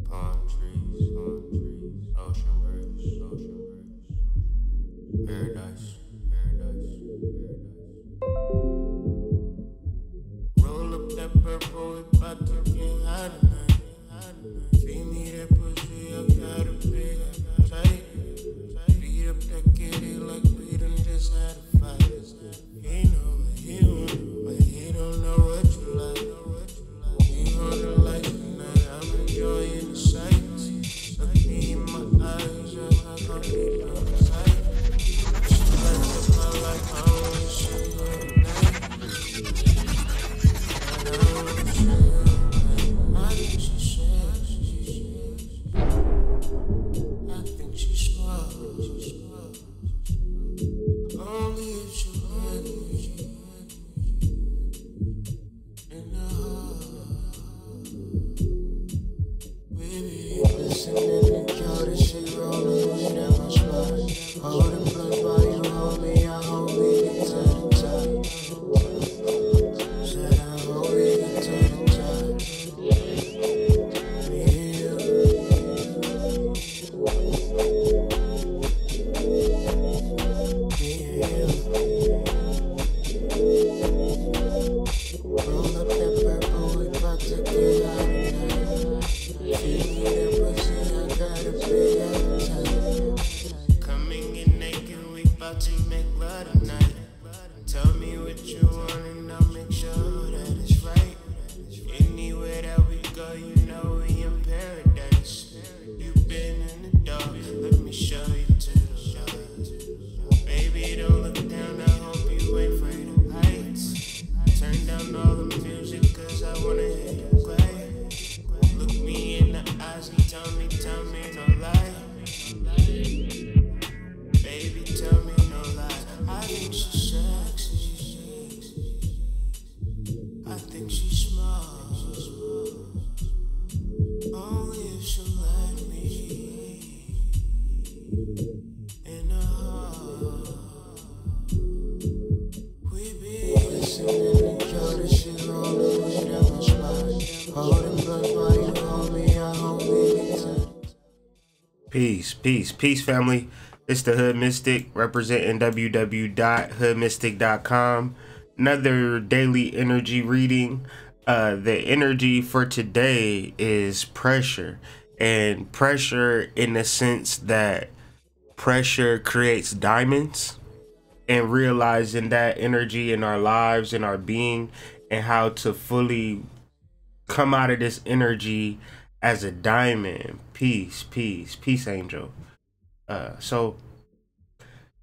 palm trees, ocean breeze, paradise. Roll up that purple, we bout to get high tonight. Feed me that pussy, I got a big tight. Beat up that kitty like we done just had a fight. He know what he want, but he don't know what you like. He on the lights tonight, I'm enjoying the sights. Look me in my eyes, I'm not deep on the sight. She lights up my life, I wanna see her tonight. I think she's sexy. I think she's smart. Only if she let me in the heart. Baby, listening to Jordan, she rolling, we never slide. Holding blood while you hold me, I hold me get to the top. Said I hold me get to the top. Me and you. Roll up that purple, we bout to get out tonight. Feed me that pussy, I got a big appetite. Coming in naked, we bout to make love tonight. Tell me what you want and I'll make sure that it's right. Anywhere that we go, you know we in paradise. You've been in the dark, let me show you to the light. Baby, don't look down, I hope you ain't afraid of heights. Turn down all the music, cause I wanna hear you play. Look me in the eyes and tell me no lie. Baby, tell me no lies. I think she's sexy. I think she's smart. Only if she'll let me in her heart. We be listening to Jordan, she rolling, we never slide. Holding blood while you hold me, I hold me get to. Peace, family. It's the Hood Mystic representing www.hoodmystic.com. Another daily energy reading. The energy for today is pressure, and pressure in the sense that pressure creates diamonds, and realizing that energy in our lives, in our being, and how to fully come out of this energy as a diamond. Peace, angel. So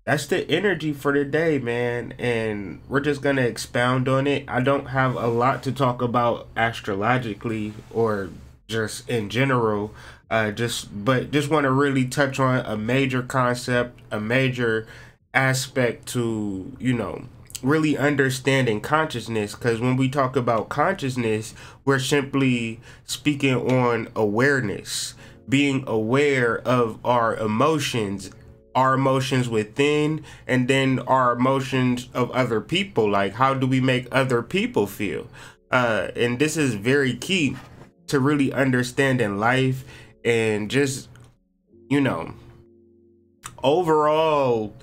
that's the energy for today, man, and we're just gonna expound on it. I don't have a lot to talk about astrologically or just in general, but just want to really touch on a major concept, a major aspect to, you know, really understanding consciousness. Because when we talk about consciousness, we're simply speaking on awareness, being aware of our emotions within, and then our emotions of other people. Like, how do we make other people feel? And this is very key to really understanding life and just, you know, overall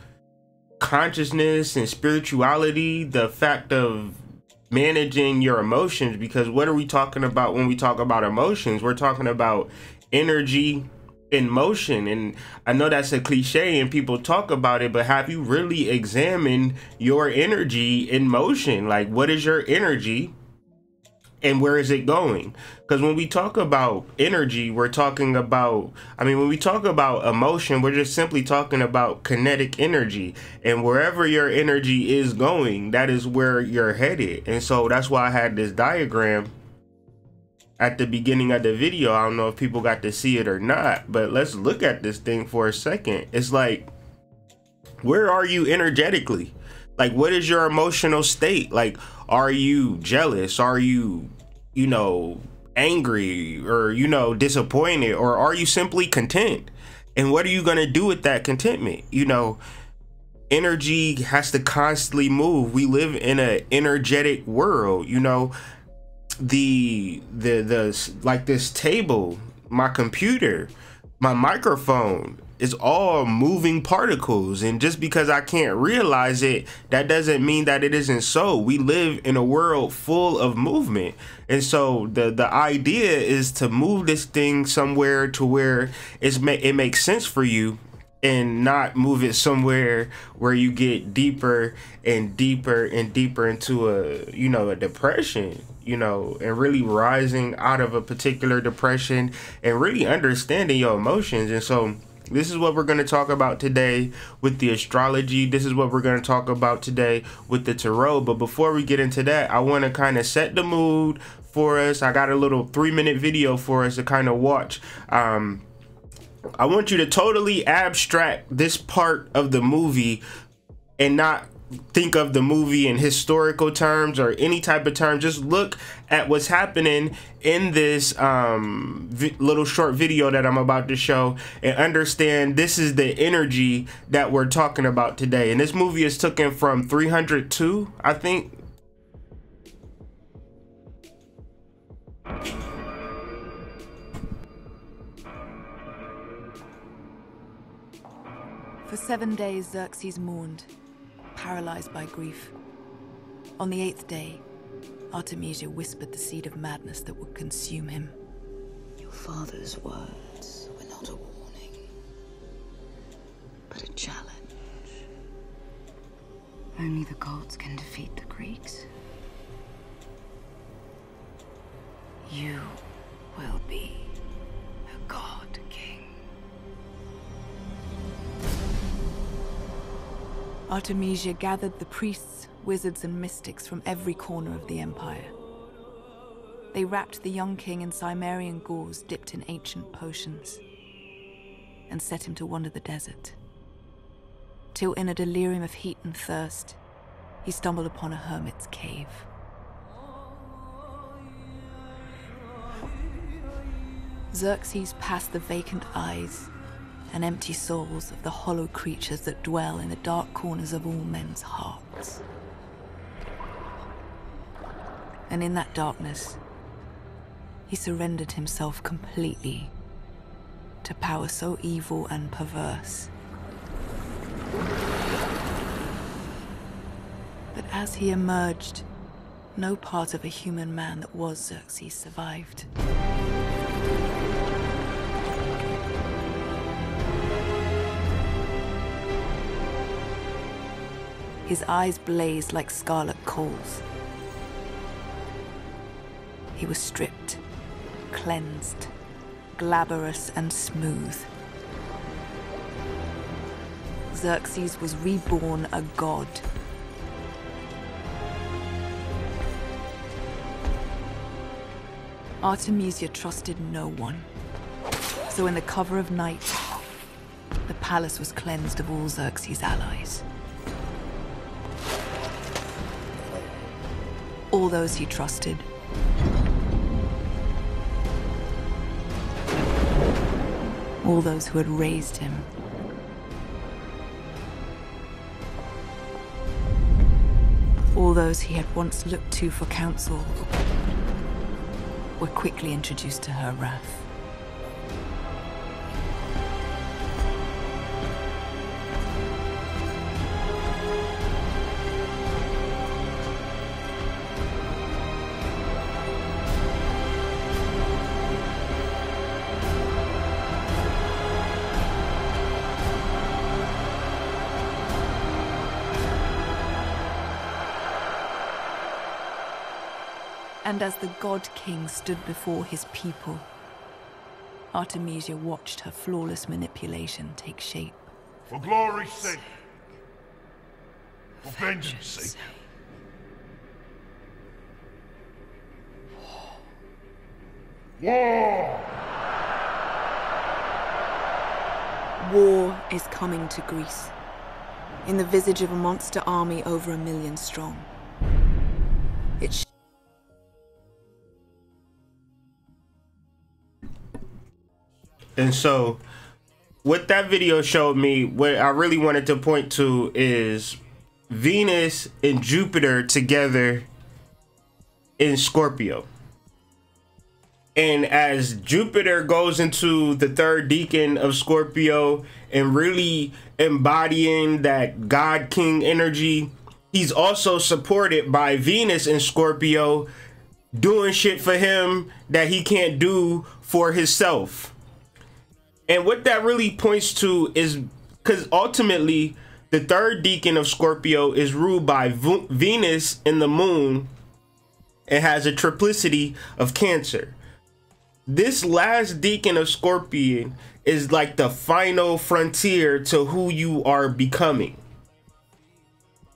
consciousness and spirituality, the fact of managing your emotions. Because what are we talking about when we talk about emotions? We're talking about energy in motion. And I know that's a cliche and people talk about it, but have you really examined your energy in motion? Like, what is your energy and where is it going? Because when we talk about energy, we're talking about, when we talk about emotion, we're just simply talking about kinetic energy. And wherever your energy is going, that is where you're headed. And so that's why I had this diagram at the beginning of the video. I don't know if people got to see it or not, but let's look at this thing for a second. It's like, where are you energetically? Like, what is your emotional state? Like, are you jealous? Are you, you know, angry, or, you know, disappointed? Or are you simply content? And what are you going to do with that contentment? You know, energy has to constantly move. We live in an energetic world, you know. like this table, my computer, my microphone is all moving particles. And just because I can't realize it, that doesn't mean that it isn't so. We live in a world full of movement. And so the idea is to move this thing somewhere to where it makes sense for you, and not move it somewhere where you get deeper and deeper and deeper into a depression, and really rising out of a particular depression and really understanding your emotions. And so this is what we're going to talk about today with the astrology. This is what we're going to talk about today with the tarot. But before we get into that, I want to kind of set the mood for us. I got a little 3-minute video for us to kind of watch. I want you to totally abstract this part of the movie and not think of the movie in historical terms or any type of term. Just look at what's happening in this little short video that I'm about to show and understand this is the energy that we're talking about today. And this movie is taken from 302, I think. For 7 days, Xerxes mourned, paralyzed by grief. On the 8th day, Artemisia whispered the seed of madness that would consume him. Your father's words were not a warning, but a challenge. Only the gods can defeat the Greeks. You will be a god king. Artemisia gathered the priests, wizards, and mystics from every corner of the empire. They wrapped the young king in Cimmerian gauze dipped in ancient potions and set him to wander the desert, till in a delirium of heat and thirst, he stumbled upon a hermit's cave. Xerxes passed the vacant eyes and empty souls of the hollow creatures that dwell in the dark corners of all men's hearts. And in that darkness, he surrendered himself completely to power so evil and perverse. But as he emerged, no part of a human man that was Xerxes survived. His eyes blazed like scarlet coals. He was stripped, cleansed, glabrous and smooth. Xerxes was reborn a god. Artemisia trusted no one. So in the cover of night, the palace was cleansed of all Xerxes' allies. All those he trusted. All those who had raised him. All those he had once looked to for counsel were quickly introduced to her wrath. And as the God King stood before his people, Artemisia watched her flawless manipulation take shape. For glory's sake. For vengeance' sake. War! War is coming to Greece, in the visage of a monster army over 1 million strong. It's And so what that video showed me, what I really wanted to point to is Venus and Jupiter together in Scorpio. And as Jupiter goes into the third decan of Scorpio and really embodying that God King energy, he's also supported by Venus in Scorpio, doing shit for him that he can't do for himself. And what that really points to is, because ultimately the third decan of Scorpio is ruled by Venus in the moon and has a triplicity of Cancer. This last decan of Scorpion is like the final frontier to who you are becoming.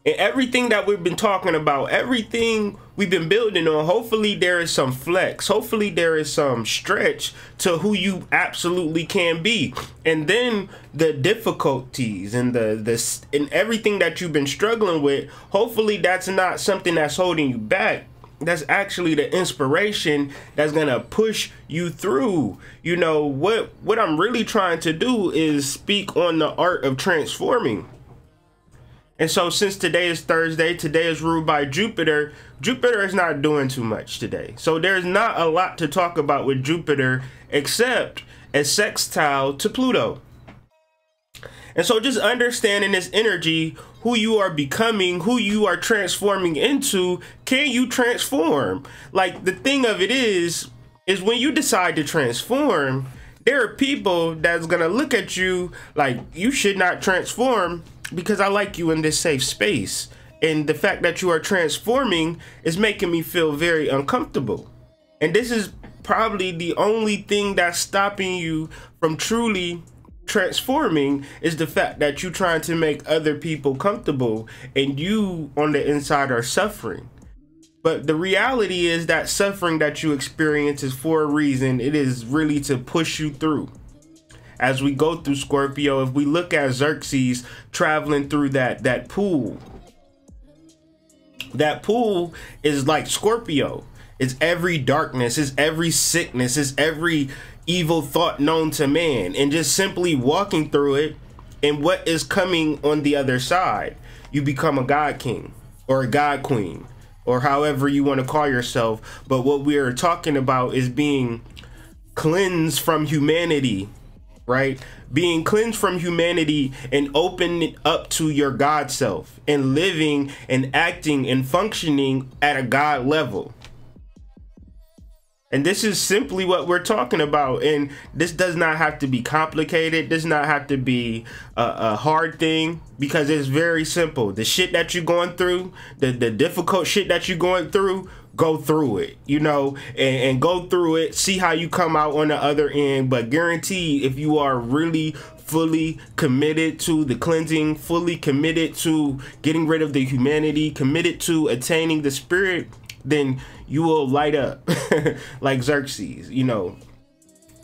And everything that we've been talking about, everything we've been building on, hopefully there is some flex. Hopefully there is some stretch to who you absolutely can be. And then the difficulties and and everything that you've been struggling with, hopefully that's not something that's holding you back. That's actually the inspiration that's gonna push you through. You know, what I'm really trying to do is speak on the art of transforming. And so since today is Thursday, today is ruled by Jupiter. Jupiter is not doing too much today. So there's not a lot to talk about with Jupiter except a sextile to Pluto. And so just understanding this energy, who you are becoming, who you are transforming into, can you transform? Like, the thing of it is when you decide to transform, there are people that's gonna look at you like you should not transform because I like you in this safe space. And the fact that you are transforming is making me feel very uncomfortable. And this is probably the only thing that's stopping you from truly transforming, is the fact that you're trying to make other people comfortable and you on the inside are suffering. But the reality is that suffering that you experience is for a reason. It is really to push you through. As we go through Scorpio, if we look at Xerxes traveling through that pool is like Scorpio. It's every darkness, it's every sickness, it's every evil thought known to man, and just simply walking through it, and what is coming on the other side, you become a God King or a God Queen or however you want to call yourself. But what we are talking about is being cleansed from humanity, right? Being cleansed from humanity and open up to your God self and living and acting and functioning at a God level. And this is simply what we're talking about. And this does not have to be complicated. Does not have to be a hard thing, because it's very simple. The shit that you're going through, the difficult shit that you're going through, go through it, you know, and go through it. See how you come out on the other end. But guaranteed, if you are really fully committed to the cleansing, fully committed to getting rid of the humanity, committed to attaining the spirit, then you will light up like Xerxes, you know.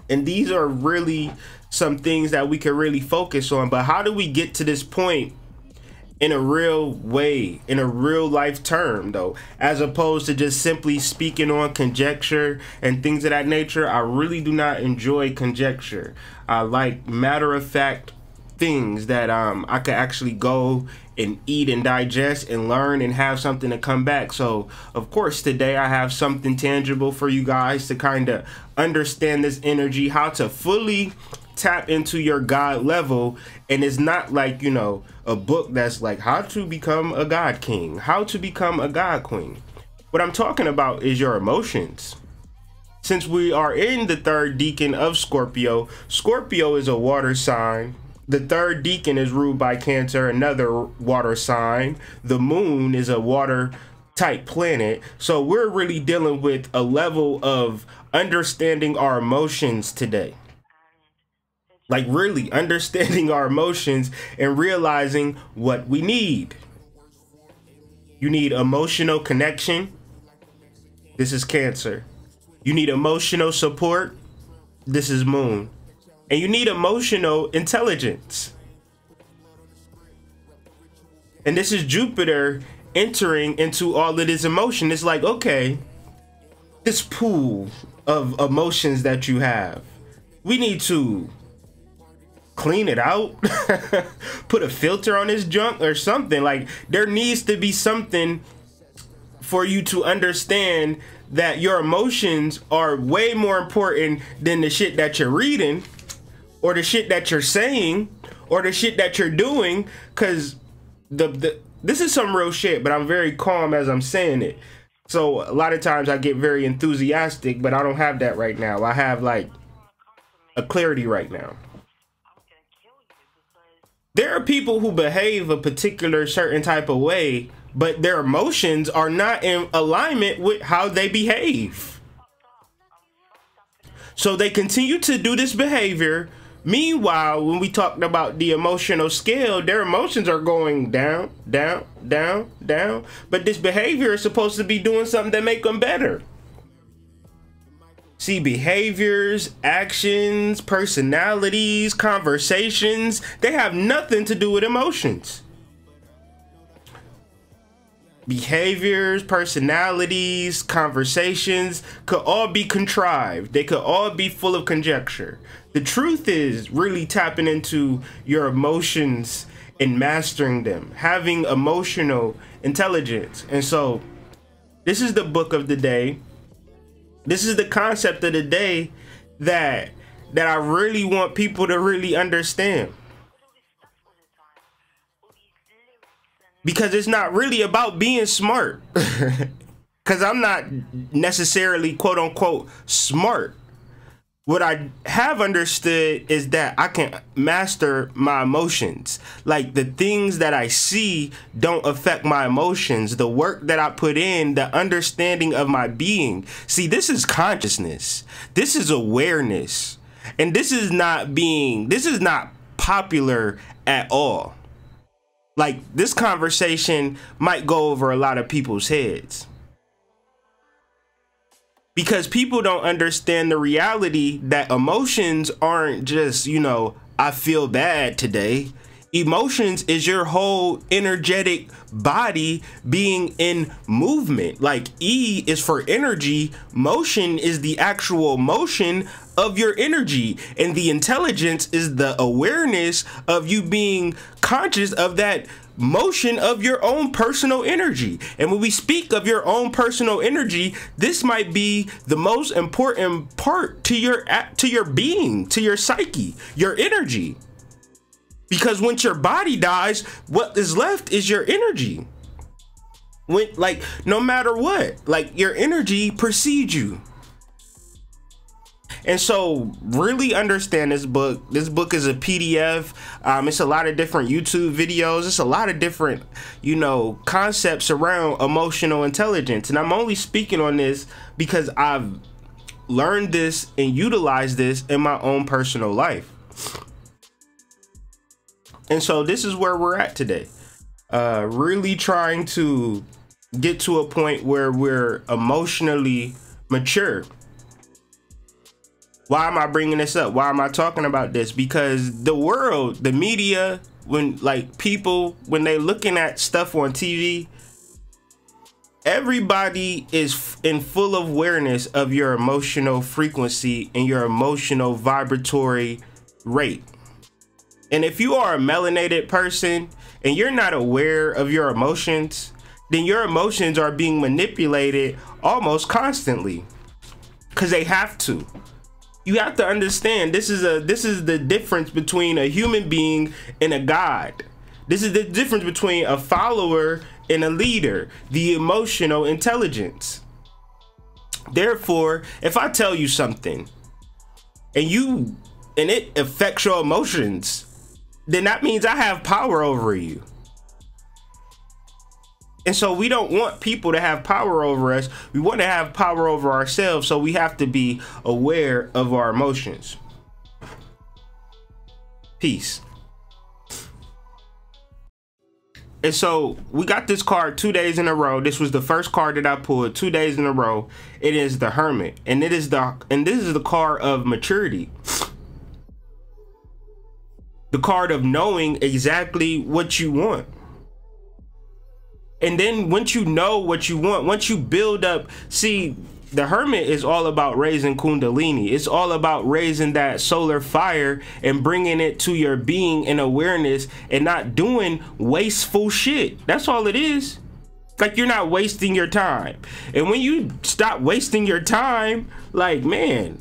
And these are really some things that we can really focus on. But how do we get to this point in a real way, in a real life term, though, as opposed to just simply speaking on conjecture and things of that nature? I really do not enjoy conjecture. I like matter of fact things that I could actually go and eat and digest and learn and have something to come back. So of course today I have something tangible for you guys to kind of understand this energy, how to fully tap into your God level. And it's not like, you know, a book that's like how to become a God King, how to become a God Queen. What I'm talking about is your emotions. Since we are in the third decan of Scorpio, Scorpio is a water sign. The third decan is ruled by Cancer, another water sign. The moon is a water type planet. So we're really dealing with a level of understanding our emotions today. Like really understanding our emotions and realizing what we need. You need emotional connection. This is Cancer. You need emotional support. This is Moon. And you need emotional intelligence. And this is Jupiter entering into all of this emotion. It's like, okay, this pool of emotions that you have, we need to clean it out, put a filter on this junk or something. Like, there needs to be something for you to understand that your emotions are way more important than the shit that you're reading or the shit that you're saying or the shit that you're doing. Cause this is some real shit, but I'm very calm as I'm saying it. So a lot of times I get very enthusiastic, but I don't have that right now. I have like a clarity right now. There are people who behave a particular certain type of way, but their emotions are not in alignment with how they behave. So they continue to do this behavior. Meanwhile, when we talked about the emotional scale, their emotions are going down, down, down, down. But this behavior is supposed to be doing something that make them better. See, behaviors, actions, personalities, conversations, they have nothing to do with emotions. Behaviors, personalities, conversations could all be contrived. They could all be full of conjecture. The truth is really tapping into your emotions and mastering them, having emotional intelligence. And so this is the book of the day. This is the concept of the day that I really want people to really understand. Because it's not really about being smart. Because I'm not necessarily quote unquote smart. What I have understood is that I can master my emotions. Like the things that I see don't affect my emotions. The work that I put in, the understanding of my being. See, this is consciousness. This is awareness. And this is not popular at all. Like this conversation might go over a lot of people's heads. Because people don't understand the reality that emotions aren't just, you know, I feel bad today. Emotions is your whole energetic body being in movement. Like E is for energy. Motion is the actual motion of your energy. And the intelligence is the awareness of you being conscious of that motion of your own personal energy. And when we speak of your own personal energy, this might be the most important part to your being, to your psyche, your energy. Because once your body dies, what is left is your energy. When, like, no matter what, like your energy precedes you. And so really understand this book. This book is a PDF. It's a lot of different YouTube videos. It's a lot of different, you know, concepts around emotional intelligence. And I'm only speaking on this because I've learned this and utilized this in my own personal life. And so this is where we're at today. Really trying to get to a point where we're emotionally mature. Why am I bringing this up? Why am I talking about this? Because the world, the media, when like people, when they're looking at stuff on TV, everybody is in full awareness of your emotional frequency and your emotional vibratory rate. And if you are a melanated person and you're not aware of your emotions, then your emotions are being manipulated almost constantly because they have to. You have to understand this is the difference between a human being and a god. This is the difference between a follower and a leader, the emotional intelligence. Therefore, if I tell you something and it affects your emotions, then that means I have power over you. And so we don't want people to have power over us. We want to have power over ourselves. So we have to be aware of our emotions. Peace. And so we got this card 2 days in a row. This was the first card that I pulled 2 days in a row. It is the Hermit, and this is the card of maturity. The card of knowing exactly what you want. And then once you know what you want, once you build up, see, the Hermit is all about raising Kundalini. It's all about raising that solar fire and bringing it to your being and awareness and not doing wasteful shit. That's all it is. Like, you're not wasting your time. And when you stop wasting your time, like, man,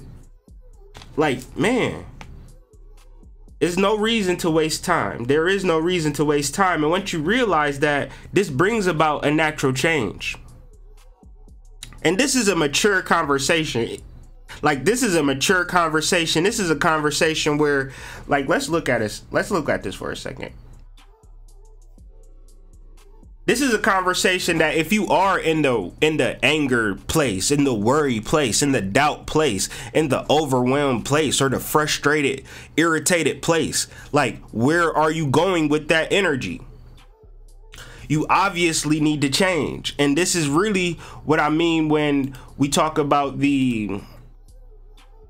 there's no reason to waste time. There is no reason to waste time. And once you realize that, this brings about a natural change. And this is a mature conversation. Like, this is a mature conversation. This is a conversation where, like, let's look at this. Let's look at this for a second. This is a conversation that if you are in the anger place, in the worry place, in the doubt place, in the overwhelmed place, or the frustrated, irritated place, like, where are you going with that energy? You obviously need to change. And this is really what I mean when we talk about the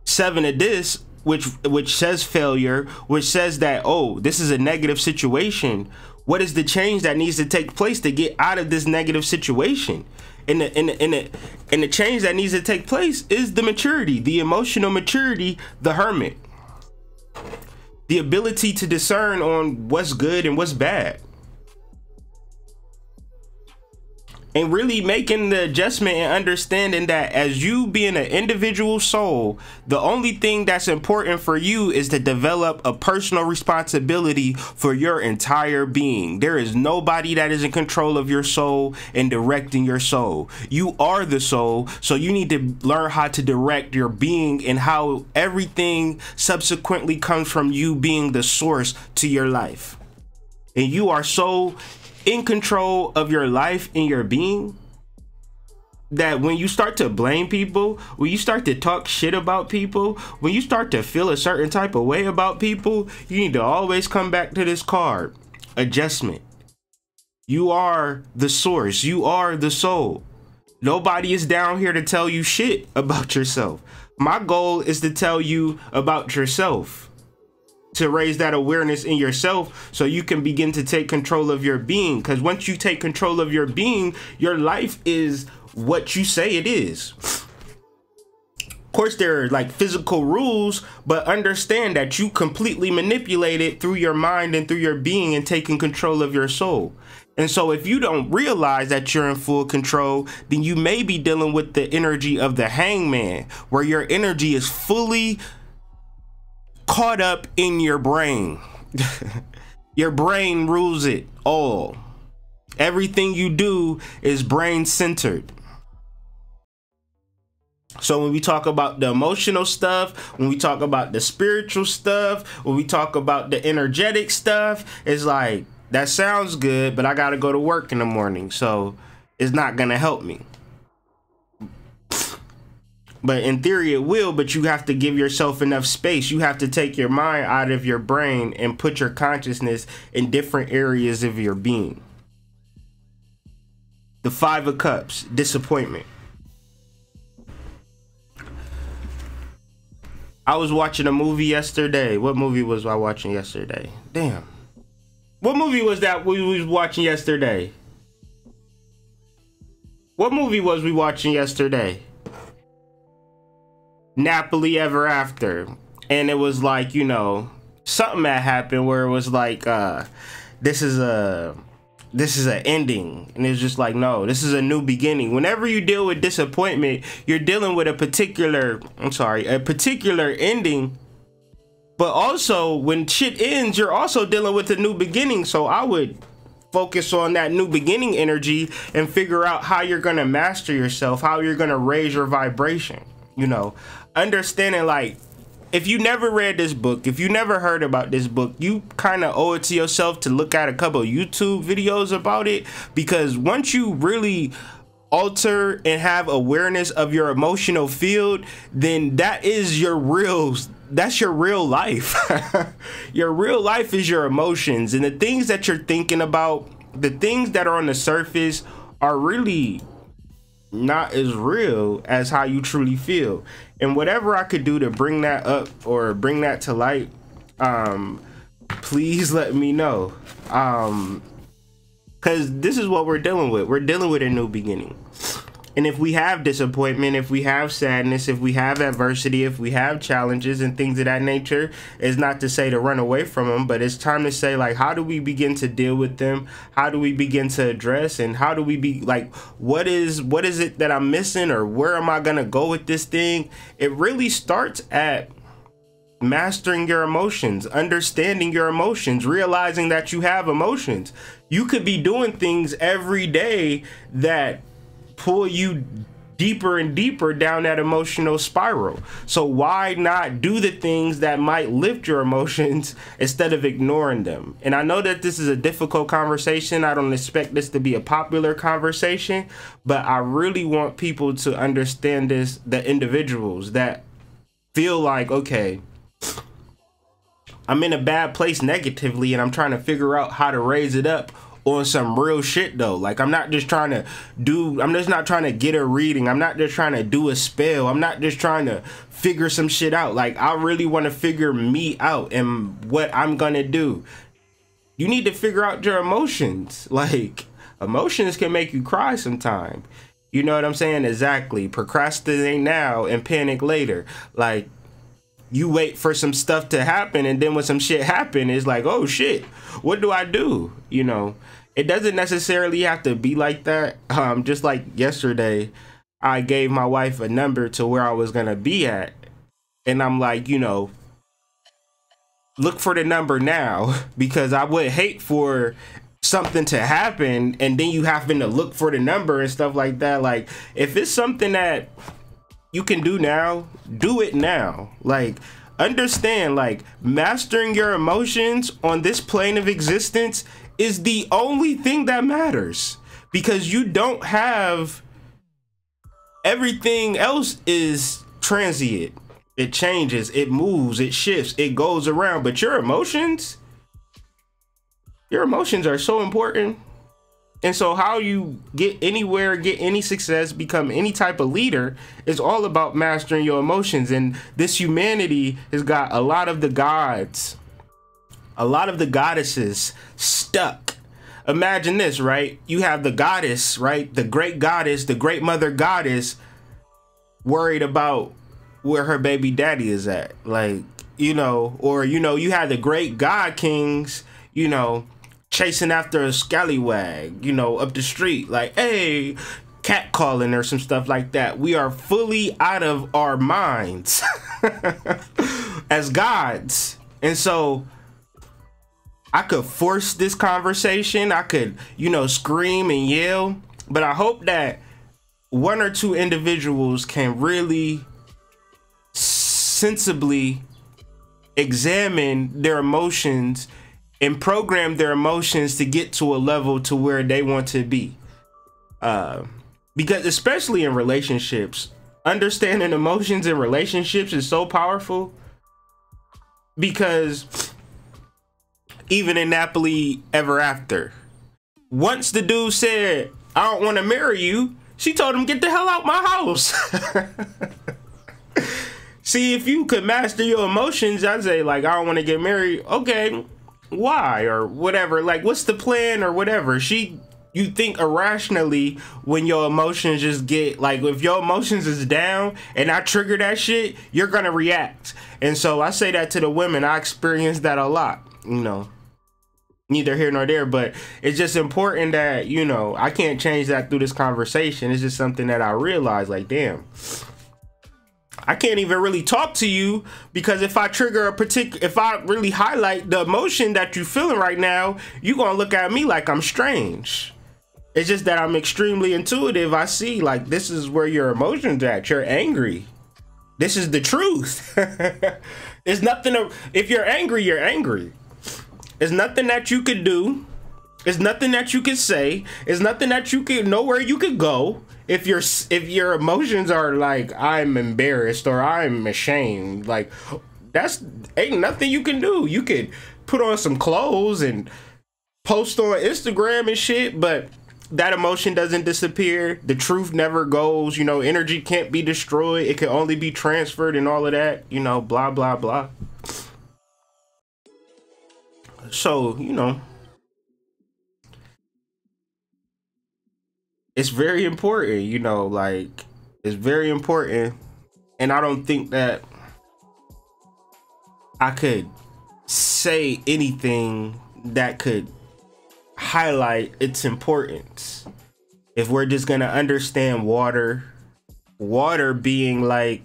7 of this, which says failure, which says that, oh, this is a negative situation. What is the change that needs to take place to get out of this negative situation? And the change that needs to take place is the maturity, the emotional maturity, the hermit, the ability to discern on what's good and what's bad. And really making the adjustment and understanding that as you being an individual soul, the only thing that's important for you is to develop a personal responsibility for your entire being. There is nobody that is in control of your soul and directing your soul. You are the soul, so you need to learn how to direct your being and how everything subsequently comes from you being the source to your life. And you are so in control of your life and your being that when you start to blame people, when you start to talk shit about people, when you start to feel a certain type of way about people, you need to always come back to this card: adjustment. You are the source. You are the soul. Nobody is down here to tell you shit about yourself. My goal is to tell you about yourself, to raise that awareness in yourself so you can begin to take control of your being. Because once you take control of your being, your life is what you say it is. Of course, there are like physical rules, but understand that you completely manipulate it through your mind and through your being and taking control of your soul. And so if you don't realize that you're in full control, then you may be dealing with the energy of the hangman, where your energy is fully caught up in your brain. Your brain rules it all. Everything you do is brain centered. So when we talk about the emotional stuff, when we talk about the spiritual stuff, when we talk about the energetic stuff, it's like, that sounds good, but I gotta go to work in the morning, so it's not gonna help me. But in theory it will, but you have to give yourself enough space. You have to take your mind out of your brain and put your consciousness in different areas of your being. The 5 of Cups, disappointment. I was watching a movie yesterday. What movie was I watching yesterday? Damn. What movie was that we was watching yesterday? What movie was we watching yesterday? Nappily Ever After. And it was like, you know, something that happened where it was like, this is an ending. And it's just like, no, this is a new beginning. Whenever you deal with disappointment, you're dealing with a particular ending. But also when shit ends, you're also dealing with a new beginning. So I would focus on that new beginning energy and figure out how you're going to master yourself, how you're going to raise your vibration. You know, understanding, like, if you never read this book, if you never heard about this book, you kind of owe it to yourself to look at a couple of YouTube videos about it. Because once you really alter and have awareness of your emotional field, then that is your real, that's your real life. Your real life is your emotions, and the things that you're thinking about, the things that are on the surface are really not as real as how you truly feel. And whatever I could do to bring that up or bring that to light, please let me know, because this is what we're dealing with. We're dealing with a new beginning. And if we have disappointment, if we have sadness, if we have adversity, if we have challenges and things of that nature, it's not to say to run away from them, but it's time to say, like, how do we begin to deal with them? How do we begin to address, and how do we be like, what is it that I'm missing, or where am I gonna go with this thing? It really starts at mastering your emotions, understanding your emotions, realizing that you have emotions. You could be doing things every day that pull you deeper and deeper down that emotional spiral. So why not do the things that might lift your emotions instead of ignoring them? And I know that this is a difficult conversation. I don't expect this to be a popular conversation, but I really want people to understand this, the individuals that feel like, okay, I'm in a bad place negatively and I'm trying to figure out how to raise it up on some real shit though. Like, I'm just not trying to get a reading. I'm not just trying to do a spell. I'm not just trying to figure some shit out. Like, I really want to figure me out and what I'm gonna do. You need to figure out your emotions. Like, emotions can make you cry sometime. You know what I'm saying? Exactly. Procrastinate now and panic later. Like, you wait for some stuff to happen, and then when some shit happen, it's like, oh shit, what do I do? You know, it doesn't necessarily have to be like that. Just like yesterday, I gave my wife a number to where I was gonna be at, and I'm like, you know, look for the number now, because I would hate for something to happen and then you happen to look for the number and stuff like that. Like, if it's something that you can do now, do it now. Like, understand, like, mastering your emotions on this plane of existence is the only thing that matters, because you don't have, everything else is transient. It changes, it moves, it shifts, it goes around, but your emotions are so important. And so how you get anywhere, get any success, become any type of leader is all about mastering your emotions. And this humanity has got a lot of the gods, a lot of the goddesses stuck. Imagine this, right? You have the goddess, right? The great goddess, the great mother goddess, worried about where her baby daddy is at. Like, you know, or, you know, you had the great god kings, you know, chasing after a scallywag, you know, up the street, like, hey, catcalling or some stuff like that. We are fully out of our minds as gods. And so I could force this conversation. I could, you know, scream and yell, but I hope that one or two individuals can really sensibly examine their emotions and program their emotions to get to a level to where they want to be. Because especially in relationships, understanding emotions in relationships is so powerful, because even in Happily Ever After, once the dude said, I don't want to marry you, she told him, get the hell out my house. See, if you could master your emotions, I'd say, like, I don't want to get married. Okay, why? Or whatever. Like, what's the plan or whatever? You think irrationally when your emotions just get, like, if your emotions is down and I trigger that shit, you're gonna react. And so I say that to the women. I experience that a lot, you know, neither here nor there, but it's just important that, you know, I can't change that through this conversation. It's just something that I realize, like, damn, I can't even really talk to you, because if I trigger if I really highlight the emotion that you're feeling right now, you're gonna look at me like I'm strange. It's just that I'm extremely intuitive. I see, like, this is where your emotions at. You're angry. This is the truth. There's nothing if you're angry, you're angry. There's nothing that you could do. There's nothing that you could say. There's nothing that you could, nowhere you could go. If your emotions are like, I'm embarrassed or I'm ashamed, like, that's ain't nothing you can do. You could put on some clothes and post on Instagram and shit, but that emotion doesn't disappear. The truth never goes. You know, energy can't be destroyed. It can only be transferred and all of that, you know, blah, blah, blah. So, you know, it's very important, you know, like it's very important. And I don't think that I could say anything that could highlight its importance if we're just gonna understand water being like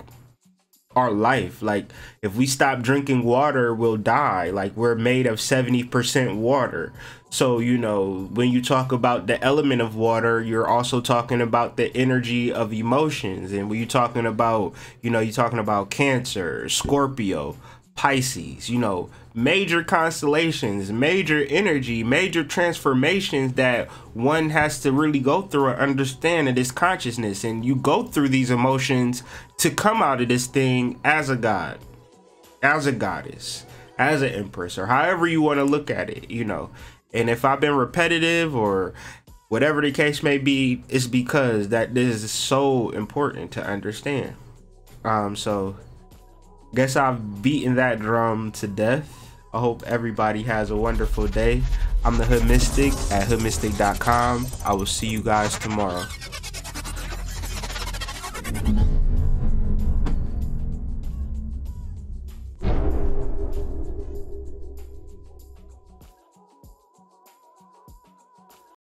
our life. Like if we stop drinking water, we'll die. Like we're made of 70% water. So, you know, when you talk about the element of water, you're also talking about the energy of emotions. And when you're talking about, you know, you're talking about Cancer, Scorpio, Pisces, you know, major constellations, major energy, major transformations that one has to really go through and understand in this consciousness. And you go through these emotions to come out of this thing as a god, as a goddess, as an empress, or however you want to look at it, you know. And if I've been repetitive or whatever the case may be, it's because that this is so important to understand. So guess I've beaten that drum to death. I hope everybody has a wonderful day. I'm the Hood Mystic at hoodmystic.com. I will see you guys tomorrow.